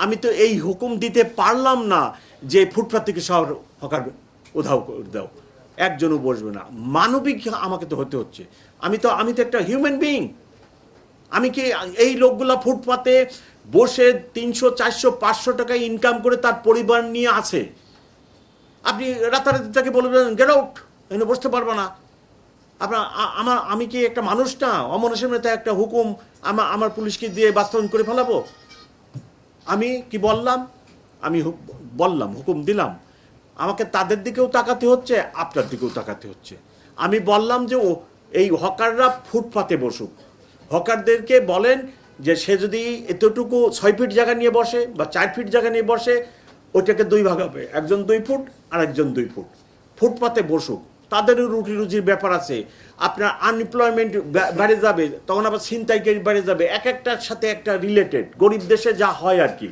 আমি তো এই হুকুম দিতে পারলাম না যে ফুটপাত থেকে সব হকার উধাও করে দাও, একজনও বসবে না। মানবিক আমাকে তো হতে হচ্ছে। আমি তো একটা হিউম্যান বিইং। আমি কি এই লোকগুলা ফুটপাতে বসে 300, 400, 500 টাকা ইনকাম করে তার পরিবার নিয়ে আছে, আপনি রাতারাতি তাকে বলবেন গেট আউট, এনে বসতে পারবো না? আপনার আমি কি একটা মানুষ না? অমানুষের মতো একটা হুকুম আমার পুলিশকে দিয়ে বাস্তবায়ন করে ফেলাবো? আমি কি বললাম? আমি বললাম, হুকুম দিলাম, আমাকে তাদের দিকেও তাকাতে হচ্ছে, আপনার দিকেও তাকাতে হচ্ছে। আমি বললাম যে এই হকাররা ফুটপাতে বসুক। হকারদেরকে বলেন যে সে যদি এতটুকু 6 ফিট জায়গা নিয়ে বসে বা 4 ফিট জায়গা নিয়ে বসে, ওইটাকে 2 ভাগ হবে, একজন 2 ফুট আর একজন 2 ফুট। ফুটপাতে বসুক, তাদেরও রুটি রুজির ব্যাপার আছে। আপনার আনএমপ্লয়মেন্ট বেড়ে যাবে, তখন আবার ছিনতাইকারী বেড়ে যাবে। এক একটার সাথে একটা রিলেটেড, গরিব দেশে যা হয় আর কি।